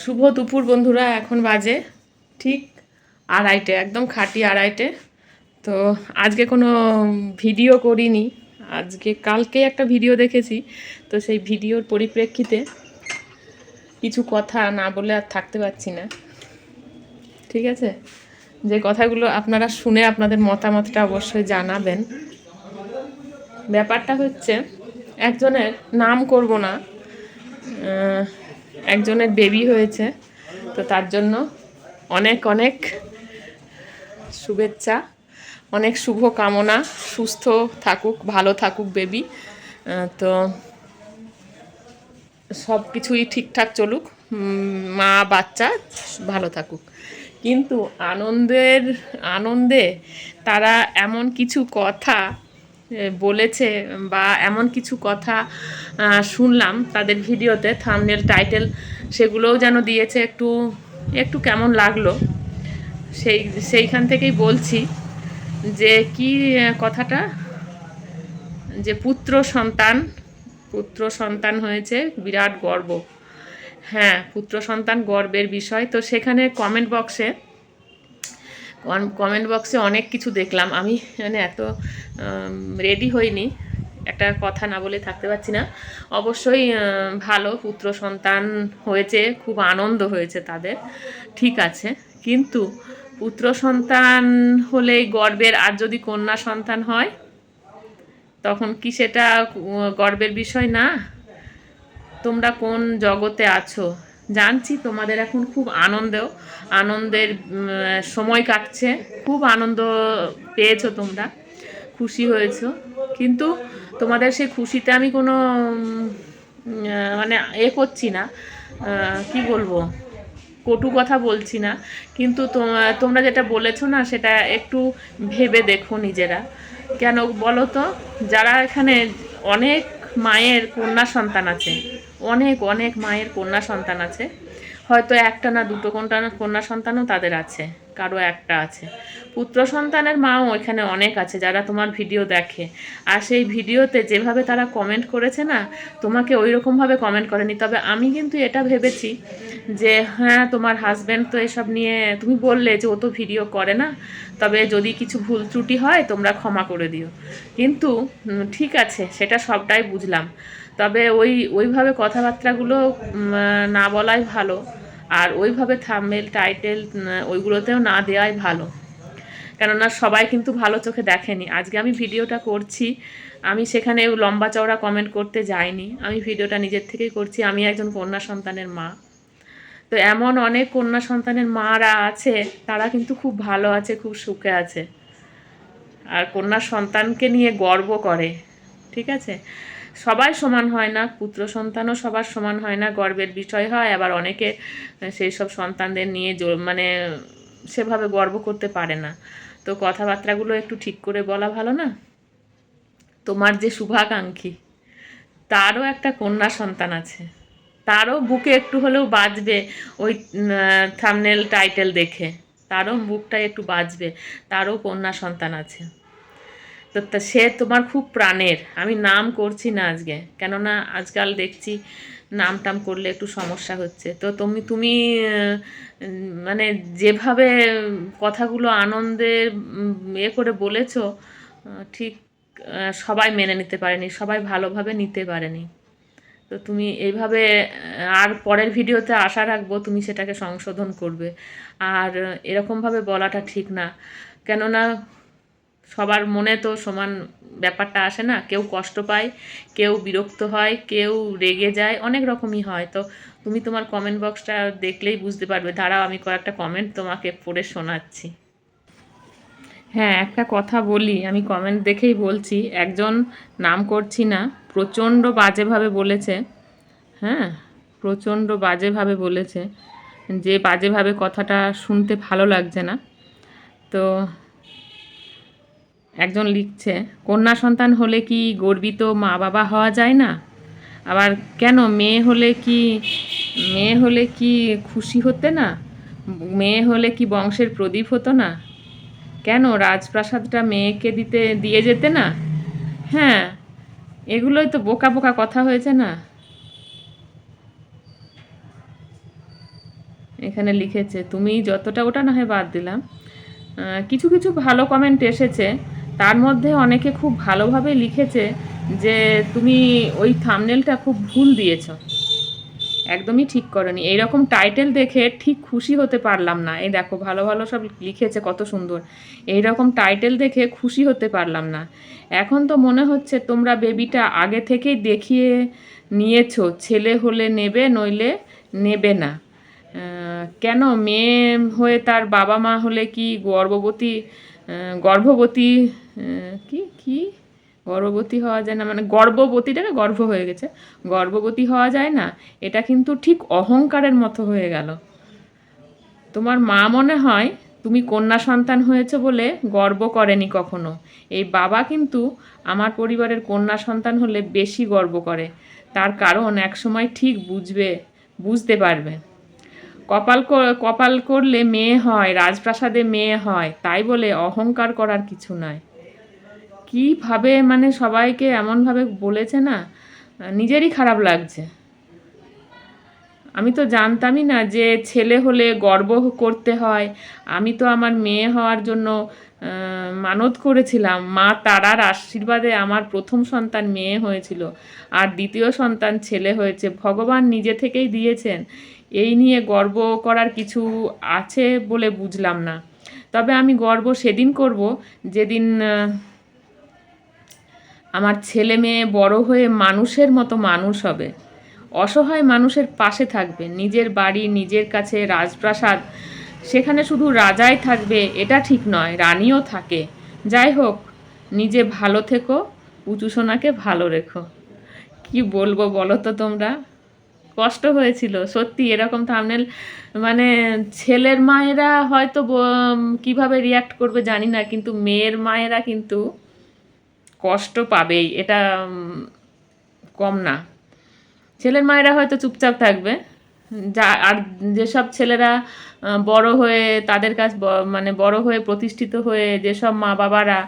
শুভ দুপুর বন্ধুরা। এখন বাজে ঠিক 2:30, একদম খাঁটি 2:30। তো আজকে কোনো ভিডিও করিনি। কালকে একটা ভিডিও দেখেছি, তো সেই ভিডিওর পরিপ্রেক্ষিতে কিছু কথা না বলে আর থাকতে পারছি না। ঠিক আছে, যে কথাগুলো আপনারা শুনে আপনাদের মতামতটা অবশ্যই জানাবেন। ব্যাপারটা হচ্ছে, একজনের নাম করব না, একজনের বেবি হয়েছে, তো তার জন্য অনেক অনেক শুভেচ্ছা, অনেক শুভ কামনা। সুস্থ থাকুক, ভালো থাকুক বেবি। তো সব কিছুই ঠিকঠাক চলুক, মা বাচ্চা ভালো থাকুক। কিন্তু আনন্দে তারা এমন কিছু কথা বলেছে, বা এমন কিছু কথা শুনলাম তাদের ভিডিওতে, থাম্বনেল টাইটেল সেগুলোও যেন দিয়েছে। একটু একটু কেমন লাগলো, সেইখান থেকেই বলছি যে কি কথাটা, যে পুত্র সন্তান হয়েছে, বিরাট গর্ব। হ্যাঁ, পুত্র সন্তান গর্বের বিষয়। তো সেখানে কমেন্ট বক্সে অনেক কিছু দেখলাম। আমি মানে এত রেডি হইনি, একটা কথা না বলে থাকতে পারছি না। অবশ্যই ভালো, পুত্র সন্তান হয়েছে, খুব আনন্দ হয়েছে তাদের, ঠিক আছে। কিন্তু পুত্র সন্তান হলেই গর্বের, আর যদি কন্যা সন্তান হয় তখন কি সেটা গর্বের বিষয় না? তোমরা কোন জগতে আছো জানছি। তোমাদের এখন খুব আনন্দের সময় কাটছে, খুব আনন্দ পেয়েছো, তোমরা খুশি হয়েছো। কিন্তু তোমাদের সেই খুশিতে আমি কোনো মানে করছি না, কি বলবো, কটু কথা বলছি না। কিন্তু তোমরা যেটা বলেছো না, সেটা একটু ভেবে দেখো নিজেরা। কেন বলো তো? যারা এখানে, অনেক মায়ের কন্যা সন্তান আছে, অনেক অনেক মায়ের কন্যা সন্তান আছে। হয়তো একটা না দুটো কন্যা সন্তানও তাদের আছে, কারো একটা আছে। পুত্র সন্তানের মাও এখানে অনেক আছে, যারা তোমার ভিডিও দেখে। আর সেই ভিডিওতে যেভাবে তারা কমেন্ট করেছে না, তোমাকে ওই রকমভাবে কমেন্ট করেনি। তবে আমি কিন্তু এটা ভেবেছি যে হ্যাঁ, তোমার হাজব্যান্ড তো এসব নিয়ে, তুমি বললে যে ও তো ভিডিও করে না, তবে যদি কিছু ভুল ত্রুটি হয় তোমরা ক্ষমা করে দিও। কিন্তু ঠিক আছে, সেটা সবটাই বুঝলাম। তবে ওইভাবে কথাবার্তাগুলো না বলাই ভালো, আর ওইভাবে থাম্বনেল টাইটেল ওইগুলোতেও না দেওয়াই ভালো। কেননা সবাই কিন্তু ভালো চোখে দেখেনি। আজকে আমি ভিডিওটা করছি, আমি সেখানে লম্বা চওড়া কমেন্ট করতে যাইনি, আমি ভিডিওটা নিজের থেকেই করছি। আমি একজন কন্যা সন্তানের মা। তো এমন অনেক কন্যা সন্তানের মারা আছে, তারা কিন্তু খুব ভালো আছে, খুব সুখে আছে, আর কন্যা সন্তানকে নিয়ে গর্ব করে। ঠিক আছে, সবাই সমান হয় না, পুত্র সন্তানও সবার সমান হয় না, গর্বের বিষয় হয়। আবার অনেকে সেই সব সন্তানদের নিয়ে মানে সেভাবে গর্ব করতে পারে না। তো কথাবার্তাগুলো একটু ঠিক করে বলা ভালো না? তোমার যে শুভাকাঙ্ক্ষী, তারও একটা কন্যা সন্তান আছে, তারও বুকে একটু হলেও বাজবে ওই থাম্বনেল টাইটেল দেখে, তারও বুকটা একটু বাজবে, তারও কন্যা সন্তান আছে। তো সে তোমার খুব প্রাণের। আমি নাম করছি না আজকে, কেননা আজকাল দেখছি নাম টাম করলে একটু সমস্যা হচ্ছে। তো তুমি মানে যেভাবে কথাগুলো আনন্দের করে বলেছো, ঠিক সবাই মেনে নিতে পারেনি, সবাই ভালোভাবে নিতে পারেনি। তো তুমি এইভাবে, আর পরের ভিডিওতে আশা রাখবো তুমি সেটাকে সংশোধন করবে। আর এরকমভাবে বলাটা ঠিক না, কেননা সবার মনে তো সমান ব্যাপারটা আসে না। কেউ কষ্ট পায়, কেউ বিরক্ত হয়, কেউ রেগে যায়, অনেক রকমই হয়। তো তুমি তোমার কমেন্ট বক্সটা দেখলেই বুঝতে পারবে। দাঁড়াও, আমি কয়েকটা কমেন্ট তোমাকে পড়ে শোনাচ্ছি। হ্যাঁ, একটা কথা বলি, আমি কমেন্ট দেখেই বলছি, একজন, নাম করছি না, প্রচণ্ড বাজেভাবে বলেছে। হ্যাঁ, প্রচণ্ড বাজেভাবে বলেছে, যে বাজেভাবে কথাটা শুনতে ভালো লাগছে না। তো একজন লিখছে, কন্যা সন্তান হলে কি গর্বিত মা বাবা হওয়া যায় না? আবার কেন, মেয়ে হলে কি খুশি হতে না? মেয়ে হলে কি বংশের প্রদীপ হতো না? কেন রাজপ্রাসাদটা মেয়েকে দিয়ে যেতে না? হ্যাঁ, এগুলোই তো বোকা বোকা কথা হয়েছে না? এখানে লিখেছে, তুমি যতটা, ওটা না হয় বাদ দিলাম, কিছু কিছু ভালো কমেন্ট এসেছে, তার মধ্যে অনেকে খুব ভালোভাবে লিখেছে যে তুমি ওই থাম্বনেলটা খুব ভুল দিয়েছ, একদমই ঠিক করনি, এইরকম টাইটেল দেখে ঠিক খুশি হতে পারলাম না। এই দেখো ভালো ভালো সব লিখেছে, কত সুন্দর, এইরকম টাইটেল দেখে খুশি হতে পারলাম না। এখন তো মনে হচ্ছে তোমরা বেবিটা আগে থেকেই দেখিয়ে নিয়েছো, ছেলে হলে নেবে, নইলে নেবে না। কেন মেয়ে হয়ে তার বাবা মা হলে কি গর্ভবতী কি কি গর্ভবতী হওয়া যায় না, মানে গর্ভবতীটাকে গর্ভ হয়ে গেছে, গর্ভবতী হওয়া যায় না? এটা কিন্তু ঠিক অহংকারের মতো হয়ে গেল। তোমার মা মনে হয় তুমি কন্যা সন্তান হয়েছে বলে গর্ব করেনি কখনো। এই বাবা কিন্তু আমার পরিবারের কন্যা সন্তান হলে বেশি গর্ব করে, তার কারণ একসময় ঠিক বুঝতে পারবে। কপাল করলে মেয়ে হয়, রাজপ্রাসাদে মেয়ে হয়, তাই বলে অহংকার করার কিছু নয়। কীভাবে মানে সবাইকে এমনভাবে বলেছে না, নিজেরই খারাপ লাগছে। আমি তো জানতামই না যে ছেলে হলে গর্ব করতে হয়। আমি তো আমার মেয়ে হওয়ার জন্য মানত করেছিলাম, মা তারার আশীর্বাদে আমার প্রথম সন্তান মেয়ে হয়েছিল, আর দ্বিতীয় সন্তান ছেলে হয়েছে, ভগবান নিজে থেকেই দিয়েছেন। এই নিয়ে গর্ব করার কিছু আছে বলে বুঝলাম না। তবে আমি গর্ব সেদিন করব যেদিন আমার ছেলে মেয়ে বড় হয়ে মানুষের মতো মানুষ হবে, অসহায় মানুষের পাশে থাকবে। নিজের বাড়ি, নিজের কাছে রাজপ্রাসাদ, সেখানে শুধু রাজাই থাকবে এটা ঠিক নয়, রানীও থাকে। যাই হোক, নিজে ভালো থেকো, উঁচু সোনাকে ভালো রেখো। কি বলবো বলো তো তোমরা, কষ্ট হয়েছিল সত্যি। এরকম থাম্বনেল মানে ছেলের মায়েরা হয়তো কিভাবে রিয়াক্ট করবে জানি না, কিন্তু মেয়ের মায়েরা কিন্তু কষ্ট পাবেই, এটা কম না। ছেলের মায়েরা হয়তো চুপচাপ থাকবে, আর যেসব ছেলেরা বড় হয়ে তাদের কাছ মানে বড় হয়ে প্রতিষ্ঠিত হয়ে যেসব মা বাবারা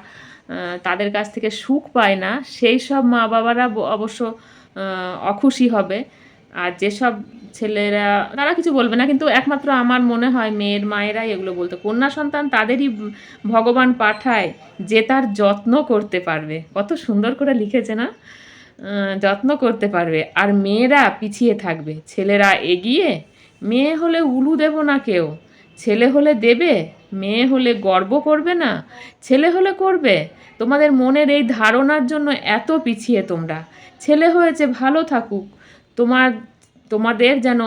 তাদের কাছ থেকে সুখ পায় না, সেই সব মা বাবারা অবশ্য অখুশি হবে। আর যেসব ছেলেরা, তারা কিছু বলবে না, কিন্তু একমাত্র আমার মনে হয় মেয়ের মায়েরাই এগুলো বলতো। কন্যা সন্তান তাদেরই ভগবান পাঠায় যে তার যত্ন করতে পারবে। কত সুন্দর করে লিখেছে না, যত্ন করতে পারবে, আর মেয়েরা পিছিয়ে থাকবে, ছেলেরা এগিয়ে। মেয়ে হলে উলু দেব না কেউ, ছেলে হলে দেবে, মেয়ে হলে গর্ব করবে না, ছেলে হলে করবে। তোমাদের মনের এই ধারণার জন্য এত পিছিয়ে তোমরা। ছেলে হয়েছে, ভালো থাকুক, তোমাদের যেন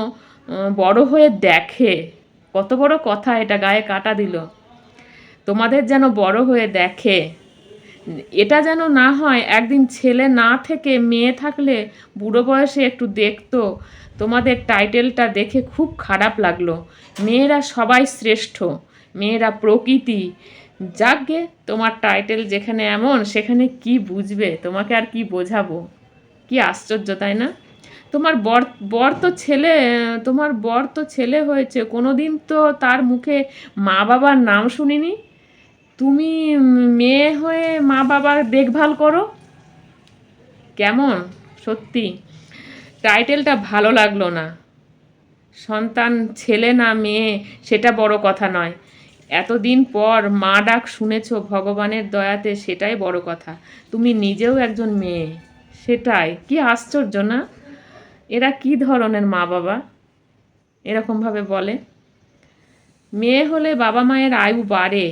বড় হয়ে দেখে। কত বড় কথা, এটা গায়ে কাটা দিল। তোমাদের যেন বড় হয়ে দেখে, এটা যেন না হয় একদিন ছেলে না থেকে মেয়ে থাকলে বুড়ো বয়সে একটু দেখতো। তোমাদের টাইটেলটা দেখে খুব খারাপ লাগলো। মেয়েরা সবাই শ্রেষ্ঠ, মেয়েরা প্রকৃতি। যাকগে, তোমার টাইটেল যেখানে এমন সেখানে কি বুঝবে, তোমাকে আর কি বোঝাবো। কি আশ্চর্য, তাই না? তোমার বর তো ছেলে হয়েছে, কোনো দিন তো তার মুখে মা বাবার নাম শুনিনি। তুমি মেয়ে হয়ে মা বাবার দেখভাল করো, কেমন সত্যি। টাইটেলটা ভালো লাগলো না। সন্তান ছেলে না মেয়ে সেটা বড় কথা নয়, এতদিন পর মা ডাক শুনেছো ভগবানের দয়াতে, সেটাই বড় কথা। তুমি নিজেও একজন মেয়ে, সেটাই। কি আশ্চর্য না, এরা কি ধরনের মা বাবা এরকমভাবে বলে। মেয়ে হলে বাবা মায়ের আয়ু বাড়ে,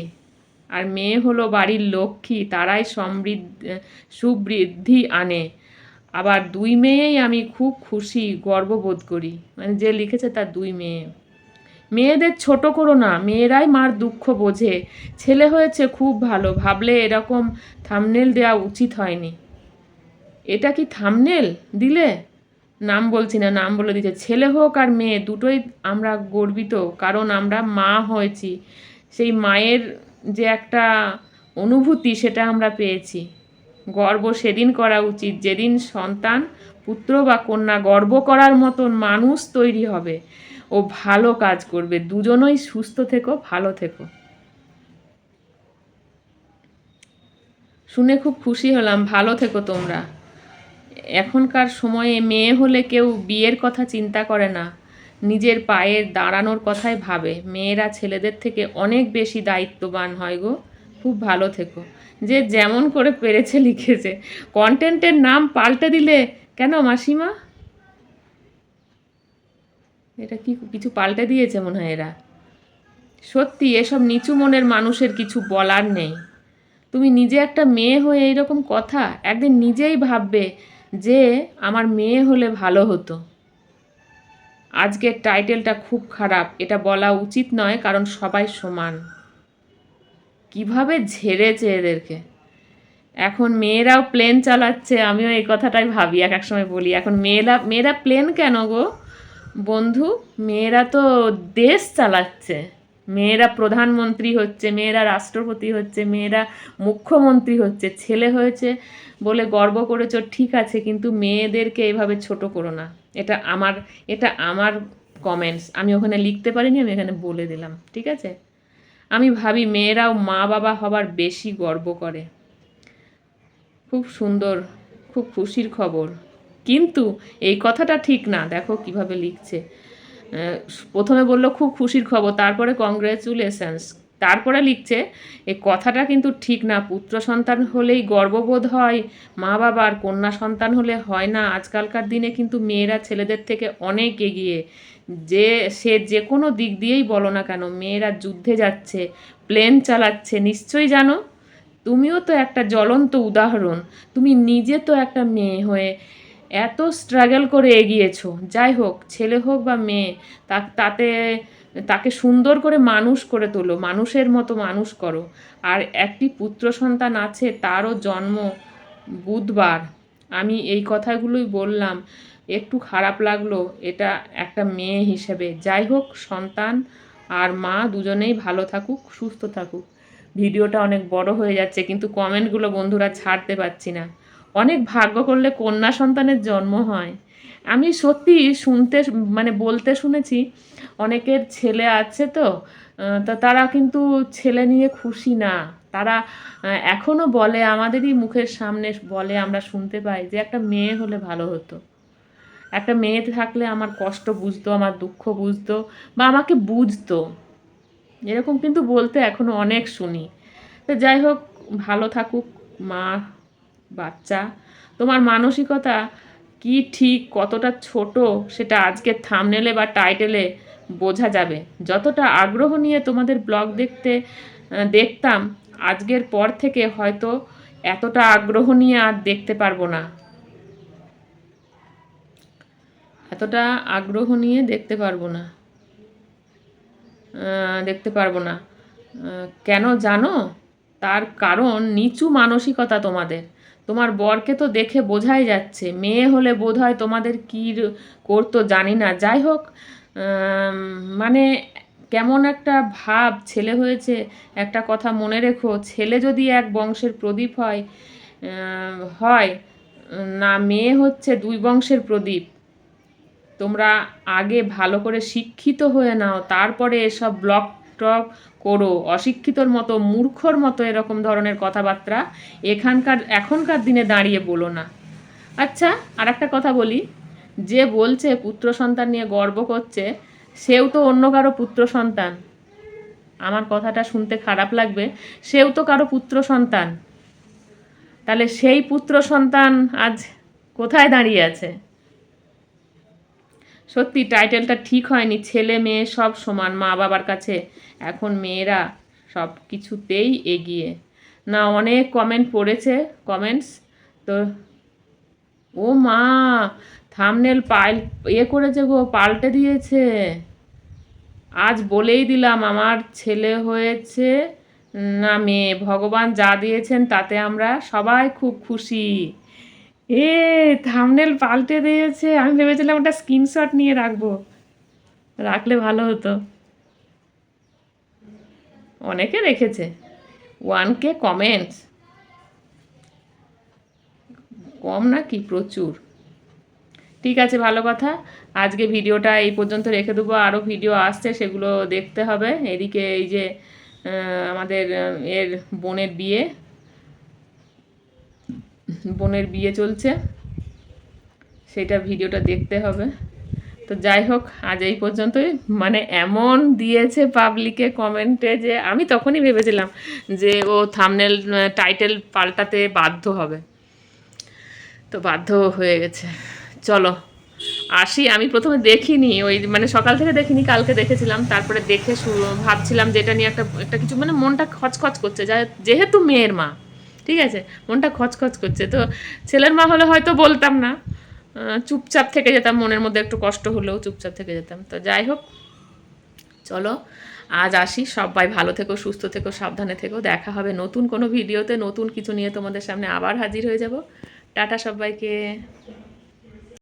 আর মেয়ে হলো বাড়ির লক্ষ্মী, তারাই সুবৃদ্ধি আনে। আবার দুই মেয়েই আমি খুব খুশি, গর্ববোধ করি। মানে যে লিখেছে তার দুই মেয়ে। মেয়েদের ছোট করো না, মেয়েরাই মার দুঃখ বোঝে। ছেলে হয়েছে খুব ভালো, ভাবলে এরকম থাম্বনেল দেওয়া উচিত হয়নি। এটা কি থাম্বনেল দিলে? নাম বলছি না, নাম বলে দিচ্ছে। ছেলে হোক আর মেয়ে, দুটোই আমরা গর্বিত, কারণ আমরা মা হয়েছি। সেই মায়ের যে একটা অনুভূতি, সেটা আমরা পেয়েছি। গর্ব সেদিন করা উচিত যেদিন সন্তান, পুত্র বা কন্যা গর্ব করার মতন মানুষ তৈরি হবে ও ভালো কাজ করবে। দুজনই সুস্থ থেকো, ভালো থেকো। শুনে খুব খুশি হলাম, ভালো থেকো তোমরা। এখনকার সময়ে মেয়ে হলে কেউ বিয়ের কথা চিন্তা করে না, নিজের পায়ে দাঁড়ানোর কথাই ভাবে। মেয়েরা ছেলেদের থেকে অনেক বেশি দায়িত্ববান হয় গো। খুব ভালো থেকো। যে যেমন করে পেরেছে লিখেছে। কন্টেন্টের নাম পাল্টে দিলে কেন মাসিমা? এটা কি কিছু পাল্টে দিয়েছে মনে হয় এরা। সত্যি এসব নিচু মনের মানুষের কিছু বলার নেই। তুমি নিজে একটা মেয়ে হয়ে এইরকম কথা, একদিন নিজেই ভাববে যে আমার মেয়ে হলে ভালো হতো। আজকের টাইটেলটা খুব খারাপ, এটা বলা উচিত নয়, কারণ সবাই সমান। কিভাবে ঝেড়েছে এদেরকে। এখন মেয়েরাও প্লেন চালাচ্ছে, আমিও এই কথাটাই ভাবি, এক এক সময় বলি এখন মেয়েরা প্লেন কেন গো বন্ধু? মেয়েরা তো দেশ চালাচ্ছে। মেয়েরা প্রধানমন্ত্রী হচ্ছে, মেয়েরা রাষ্ট্রপতি হচ্ছে, মেয়েরা মুখ্যমন্ত্রী হচ্ছে। ছেলে হয়েছে বলে গর্ব করেছো ঠিক আছে, কিন্তু মেয়েদেরকে এভাবে ছোট করো না। এটা আমার কমেন্টস, আমি ওখানে লিখতে পারিনি, আমি এখানে বলে দিলাম, ঠিক আছে? আমি ভাবি মেয়েরাও মা বাবা হবার বেশি গর্ব করে। খুব সুন্দর, খুব খুশির খবর, কিন্তু এই কথাটা ঠিক না। দেখো কিভাবে লিখছে। প্রথমে বললো খুব খুশির খবর, তারপরে কংগ্রেচুলেশনস, তারপরে লিখছে এই কথাটা কিন্তু ঠিক না। পুত্র সন্তান হলেই গর্ববোধ হয় মা বাবার, কন্যা সন্তান হলে হয় না। আজকালকার দিনে কিন্তু মেয়েরা ছেলেদের থেকে অনেক এগিয়ে। সে যে কোনো দিক দিয়েই বলো না কেন, মেয়েরা যুদ্ধে যাচ্ছে, প্লেন চালাচ্ছে, নিশ্চয়ই জানো। তুমিও তো একটা জ্বলন্ত উদাহরণ। তুমি নিজে তো একটা মেয়ে হয়ে এত স্ট্রাগল করে এগিয়েছো। যাই হোক, ছেলে হোক বা মেয়ে, তাকে সুন্দর করে মানুষ করে তোলো, মানুষের মতো মানুষ করো। আর একটি পুত্র সন্তান আছে, তারও জন্ম বুধবার। আমি এই কথাগুলোই বললাম, একটু খারাপ লাগলো এটা একটা মেয়ে হিসেবে। যাই হোক, সন্তান আর মা দুজনেই ভালো থাকুক, সুস্থ থাকুক। ভিডিওটা অনেক বড় হয়ে যাচ্ছে, কিন্তু কমেন্টগুলো বন্ধুরা ছাড়তে পারছি না। অনেক ভাগ্য করলে কন্যা সন্তানের জন্ম হয়। আমি সত্যি বলতে শুনেছি অনেকের ছেলে আছে তো, তা তারা কিন্তু ছেলে নিয়ে খুশি না। তারা এখনও বলে, আমাদেরই মুখের সামনে বলে, আমরা শুনতে পাই যে একটা মেয়ে হলে ভালো হতো। একটা মেয়ে থাকলে আমার কষ্ট বুঝতো, আমার দুঃখ বুঝতো, বা আমাকে বুঝতো, এরকম কিন্তু বলতে এখনও অনেক শুনি। তো যাই হোক, ভালো থাকুক মা বাচ্চা। তোমার মানসিকতা কি ঠিক কতটা ছোট সেটা আজকের থাম্বনেলে বা টাইটেলে বোঝা যাবে। যতটা আগ্রহ নিয়ে তোমাদের ব্লগ দেখতাম, আজকের পর থেকে হয়তো এতটা আগ্রহ নিয়ে আর দেখতে পারবো না। এতটা আগ্রহ নিয়ে দেখতে পারবো না। কেন জানো? তার কারণ নিচু মানসিকতা তোমাদের। তোমার বরকে তো দেখে বোঝাই যাচ্ছে। মেয়ে হলে বোধহয় তোমাদের কী করতো জানি না। যাই হোক, মানে কেমন একটা ভাব। ছেলে হয়েছে, একটা কথা মনে রেখো, ছেলে যদি এক বংশের প্রদীপ হয় না, মেয়ে হচ্ছে 2 বংশের প্রদীপ। তোমরা আগে ভালো করে শিক্ষিত হয়ে নাও, তারপরে এসব ব্লগ টক করো। অশিক্ষিতর মতো, মূর্খর মতো এরকম ধরনের কথাবার্তা এখনকার দিনে দাঁড়িয়ে বলো না। আচ্ছা, আর একটা কথা বলি, যে বলছে পুত্র সন্তান নিয়ে গর্ব করছে, সেও তো অন্য কারো পুত্র সন্তান। আমার কথাটা শুনতে খারাপ লাগবে, সেও তো কারো পুত্র সন্তান। তাহলে সেই পুত্র সন্তান আজ কোথায় দাঁড়িয়ে আছে? সত্যি টাইটেলটা ঠিক হয়নি। ছেলে মেয়ে সব সমান মা বাবার কাছে। এখন মেয়েরা সব কিছুতেই এগিয়ে। না, অনেক কমেন্টস তো। ও মা, থাম্বনেল করেছে গো, পাল্টে দিয়েছে। আজ বলেই দিলাম, আমার ছেলে হয়েছে না মেয়ে, ভগবান যা দিয়েছেন তাতে আমরা সবাই খুব খুশি। থাম্বনেল পাল্টে দিয়েছে। আমি ভেবেছিলাম ওটা স্ক্রিনশট নিয়ে রাখলে ভালো হতো। অনেকে রেখেছে 1K কমেন্টস, কম নাকি? প্রচুর। ঠিক আছে, ভালো কথা। আজকে ভিডিওটা এই পর্যন্ত রেখে দেবো। আরও ভিডিও আসছে, সেগুলো দেখতে হবে। এদিকে এই যে আমাদের এর বোনের বিয়ে চলছে, সেটা ভিডিওটা দেখতে হবে। তো যাই হোক, আজ এই পর্যন্তই। মানে এমন দিয়েছে পাবলিকে কমেন্টে যে আমি তখনই ভেবেছিলাম যে ও থাম্বনেল টাইটেল পাল্টাতে বাধ্য হবে, তো বাধ্য হয়ে গেছে। চলো আসি। আমি প্রথমে দেখিনি, ওই মানে সকাল থেকে দেখিনি, কালকে দেখেছিলাম। তারপরে দেখে ভাবছিলাম যে এটা নিয়ে একটা একটা কিছু, মানে মনটা খচখচ করছে, যেহেতু মেয়ের মা, ঠিক আছে, মনটা খচখচ করছে। তো ছেলের মা হলে হয়তো বলতাম না, চুপচাপ থেকে যেতাম, মনের মধ্যে একটু কষ্ট হলেও চুপচাপ থেকে যেতাম। তো যাই হোক, চলো আজ আসি। সবাই ভালো থেকো, সুস্থ থেকো, সাবধানে থেকো। দেখা হবে নতুন কোনো ভিডিওতে, নতুন কিছু নিয়ে তোমাদের সামনে আবার হাজির হয়ে যাব। টাটা সবাইকে।